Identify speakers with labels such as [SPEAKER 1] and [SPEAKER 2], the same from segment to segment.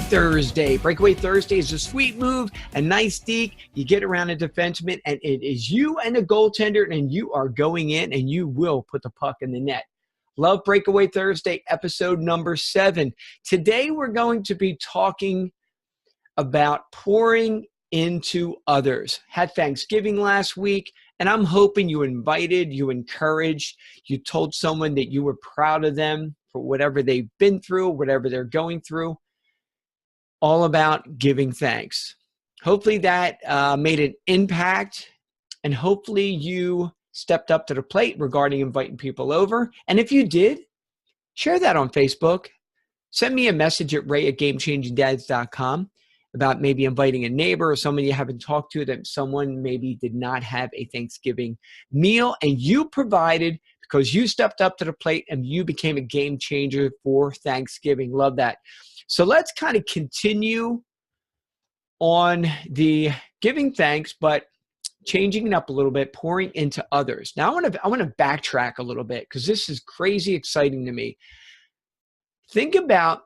[SPEAKER 1] Thursday. Breakaway Thursday is a sweet move, a nice deke. You get around a defenseman, and it is you and a goaltender, and you are going in, and you will put the puck in the net. Love Breakaway Thursday, episode number 7. Today, we're going to be talking about pouring into others. Had Thanksgiving last week, and I'm hoping you invited, you encouraged, you told someone that you were proud of them for whatever they've been through, whatever they're going through. All about giving thanks. Hopefully that made an impact, and hopefully you stepped up to the plate regarding inviting people over. And if you did, share that on Facebook. Send me a message at ray@gamechangingdads.com about maybe inviting a neighbor or someone you haven't talked to, that someone maybe did not have a Thanksgiving meal, and you provided because you stepped up to the plate and you became a game changer for Thanksgiving. Love that. So let's kind of continue on the giving thanks, but changing it up a little bit, pouring into others. Now I want to backtrack a little bit because this is crazy exciting to me. Think about,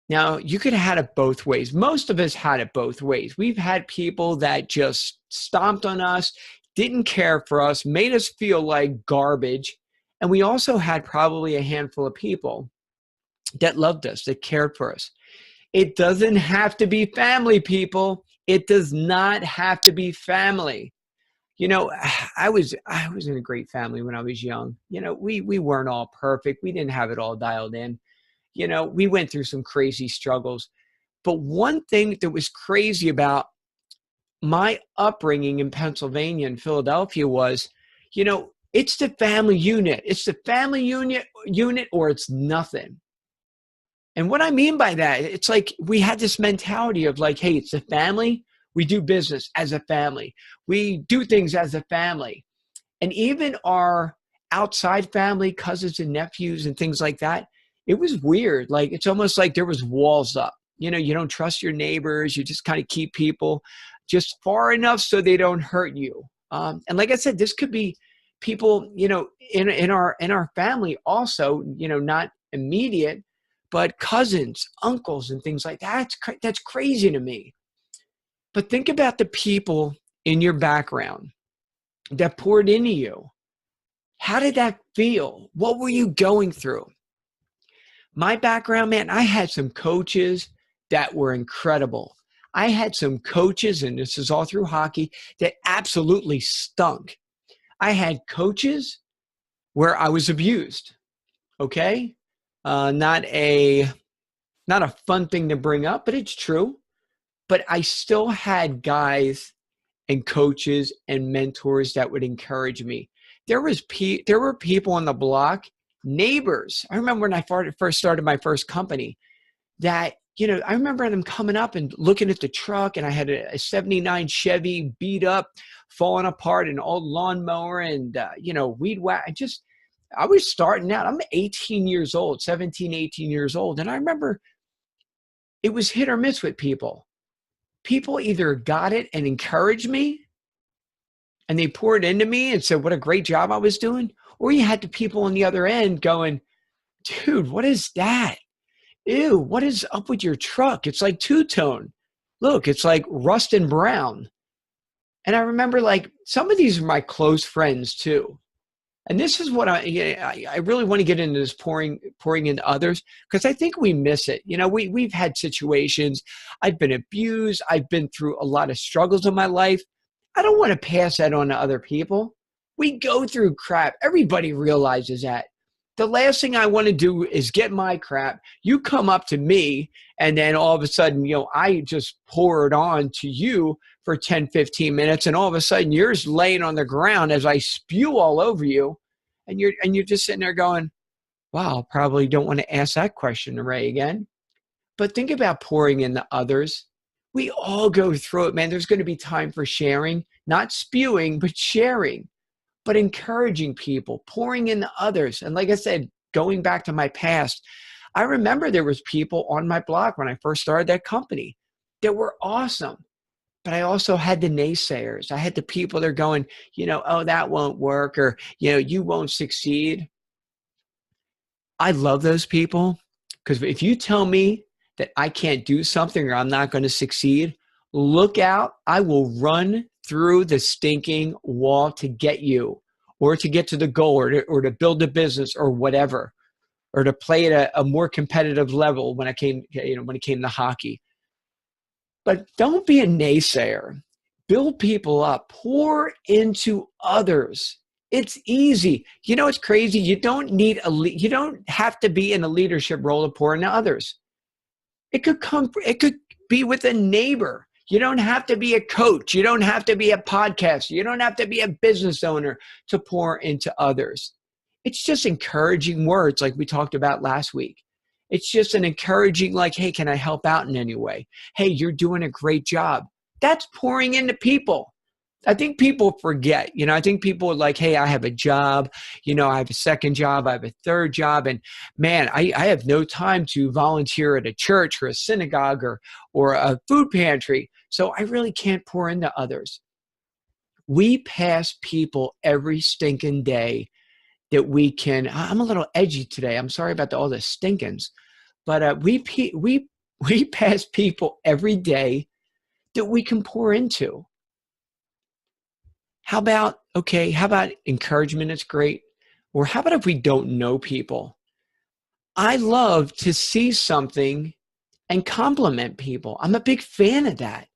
[SPEAKER 1] now you could have had it both ways. Most of us had it both ways. We've had people that just stomped on us, didn't care for us, made us feel like garbage. And we also had probably a handful of people that loved us, that cared for us. It doesn't have to be family, people. It does not have to be family. You know, I was in a great family when I was young. You know, we weren't all perfect. We didn't have it all dialed in. You know, we went through some crazy struggles. But one thing that was crazy about my upbringing in Pennsylvania and Philadelphia was, you know, it's the family unit. It's the family unit or it's nothing. And what I mean by that, it's like we had this mentality of like, hey, it's a family. We do business as a family. We do things as a family. And even our outside family, cousins and nephews and things like that, it was weird. Like, it's almost like there was walls up. You know, you don't trust your neighbors. You just kind of keep people just far enough so they don't hurt you. And like I said, this could be people, you know, in our family also, you know, not immediate, but cousins, uncles, and things like that. That's crazy to me. But think about the people in your background that poured into you. How did that feel? What were you going through? My background, man, I had some coaches that were incredible. I had some coaches, and this is all through hockey, that absolutely stunk. I had coaches where I was abused, okay? Not a fun thing to bring up, but it's true. But I still had guys and coaches and mentors that would encourage me. There were people on the block, neighbors. I remember when I first started my first company that, you know, I remember them coming up and looking at the truck, and I had a 79 Chevy beat up, falling apart, an old lawnmower, and, you know, weed whack. I was starting out. I'm 18 years old, 17, 18 years old. And I remember it was hit or miss with people. People either got it and encouraged me, and they poured into me and said what a great job I was doing. Or you had the people on the other end going, dude, what is that? Ew, what is up with your truck? It's like two-tone. Look, it's like rust and brown. And I remember, like, some of these are my close friends too. And this is what I really want to get into, this pouring into others, because I think we miss it. You know, we've had situations. I've been abused. I've been through a lot of struggles in my life. I don't want to pass that on to other people. We go through crap. Everybody realizes that. The last thing I want to do is get my crap. You come up to me, and then all of a sudden, you know, I just pour it on to you for 10, 15 minutes, and all of a sudden you're just laying on the ground as I spew all over you, and you're just sitting there going, wow, probably don't want to ask that question to Ray again. But think about pouring into others. We all go through it, man. There's going to be time for sharing, not spewing, but sharing, but encouraging people, pouring into others. And like I said, going back to my past, I remember there was people on my block when I first started that company that were awesome. But I also had the naysayers. I had the people that are going, you know, oh, that won't work, or, you know, you won't succeed. I love those people, because if you tell me that I can't do something or I'm not going to succeed, look out. I will run through the stinking wall to get you, or to get to the goal, or to build a business or whatever, or to play at a more competitive level when when it came to hockey. But don't be a naysayer. Build people up. Pour into others. It's easy. You know, it's crazy. You don't have to be in a leadership role to pour into others. It could be with a neighbor. You don't have to be a coach. You don't have to be a podcaster. You don't have to be a business owner to pour into others. It's just encouraging words like we talked about last week. It's just an encouraging, like, hey, can I help out in any way? Hey, you're doing a great job. That's pouring into people. I think people forget, I think people are like, hey, I have a job, I have a second job, I have a third job. And man, I have no time to volunteer at a church or a synagogue or a food pantry. So I really can't pour into others. We pass people every stinking day that we can. I'm a little edgy today. I'm sorry about all the stinkins, but we pass people every day that we can pour into. How about encouragement? It's great. Or how about if we don't know people? I love to see something and compliment people. I'm a big fan of that.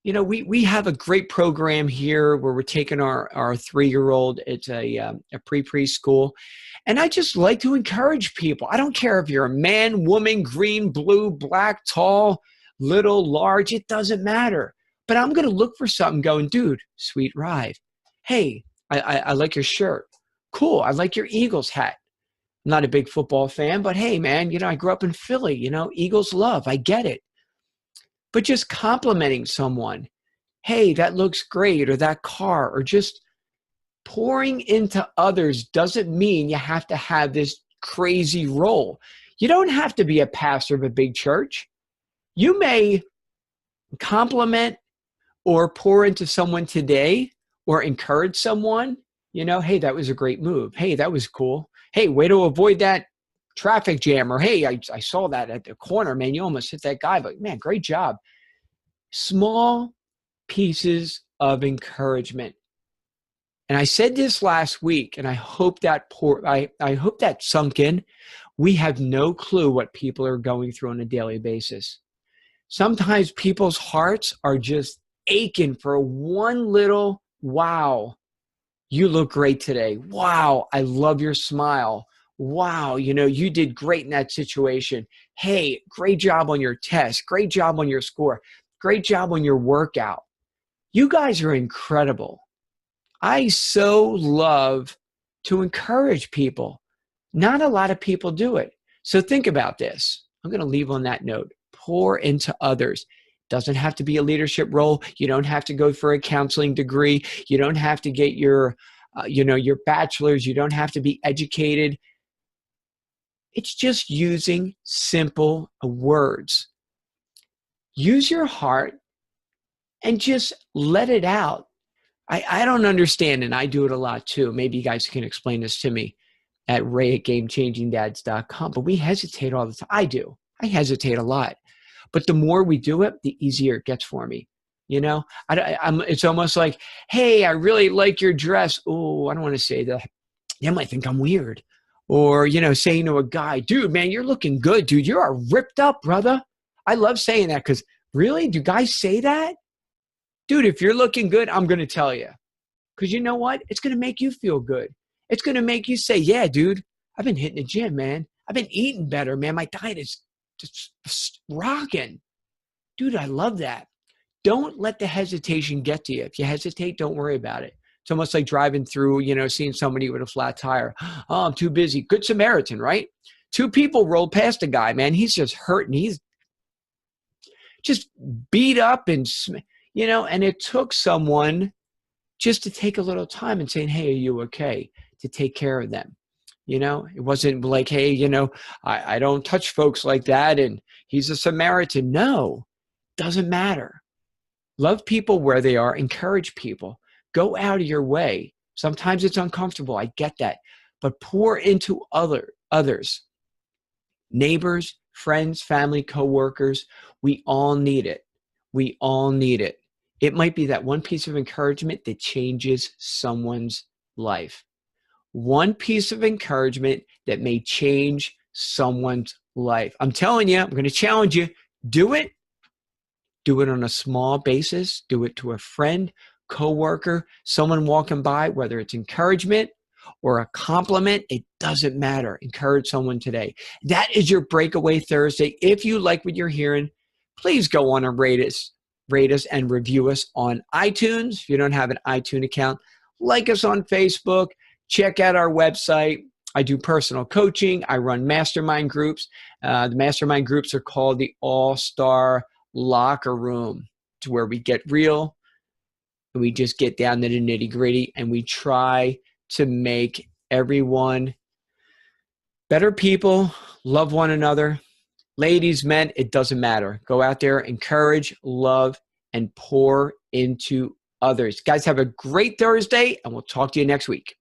[SPEAKER 1] We have a great program here where we're taking our 3-year-old. It's a preschool. And I just like to encourage people. I don't care if you're a man, woman, green, blue, black, tall, little, large. It doesn't matter. But I'm going to look for something going, dude, sweet ride. Hey, I like your shirt. Cool. I like your Eagles hat. I'm not a big football fan, but hey, man, I grew up in Philly, Eagles love. I get it. But just complimenting someone, hey, that looks great, or that car, or just pouring into others doesn't mean you have to have this crazy role. You don't have to be a pastor of a big church. You may compliment or pour into someone today, or encourage someone, hey, that was a great move. Hey, that was cool. Hey, way to avoid that traffic jam. Or, hey, I saw that at the corner, man. You almost hit that guy, but man, great job. Small pieces of encouragement. And I said this last week, and I hope that I hope that sunk in. We have no clue what people are going through on a daily basis. Sometimes people's hearts are just aching for one little, wow, you look great today. Wow, I love your smile. Wow, you did great in that situation. Hey, great job on your test. Great job on your score. Great job on your workout. You guys are incredible. I so love to encourage people. Not a lot of people do it. So think about this. I'm going to leave on that note. Pour into others. Doesn't have to be a leadership role. You don't have to go for a counseling degree. You don't have to get your bachelor's. You don't have to be educated. It's just using simple words. Use your heart and just let it out. I don't understand, and I do it a lot too. Maybe you guys can explain this to me at ray@gamechangingdads.com, but we hesitate all the time. I do. I hesitate a lot. But the more we do it, the easier it gets for me. It's almost like, hey, I really like your dress. Oh, I don't want to say that. They might think I'm weird. Or, saying to a guy, dude, man, you're looking good, dude. You are ripped up, brother. I love saying that because really, do guys say that? Dude, if you're looking good, I'm going to tell you. Because you know what? It's going to make you feel good. It's going to make you say, yeah, dude, I've been hitting the gym, man. I've been eating better, man. My diet is just rocking. Dude, I love that. Don't let the hesitation get to you. If you hesitate, don't worry about it. It's almost like driving through, seeing somebody with a flat tire. Oh, I'm too busy. Good Samaritan, right? 2 people rolled past a guy, man. He's just hurting. He's just beat up and, and it took someone just to take a little time and saying, hey, are you okay? To take care of them. It wasn't like, hey, I don't touch folks like that and he's a Samaritan. No, doesn't matter. Love people where they are. Encourage people. Go out of your way. Sometimes it's uncomfortable. I get that. But pour into others. Neighbors, friends, family, coworkers. We all need it. We all need it. It might be that one piece of encouragement that changes someone's life. One piece of encouragement that may change someone's life. I'm telling you, I'm going to challenge you. Do it. Do it on a small basis. Do it to a friend, coworker, someone walking by, whether it's encouragement or a compliment, it doesn't matter. Encourage someone today. That is your Breakaway Thursday. If you like what you're hearing, please go on and rate us and review us on iTunes. If you don't have an iTunes account, like us on Facebook. Check out our website. I do personal coaching. I run mastermind groups. The mastermind groups are called the All-Star Locker Room. It's where we get real. And we just get down to the nitty-gritty, and we try to make everyone better people, love one another. Ladies, men, it doesn't matter. Go out there, encourage, love, and pour into others. Guys, have a great Thursday, and we'll talk to you next week.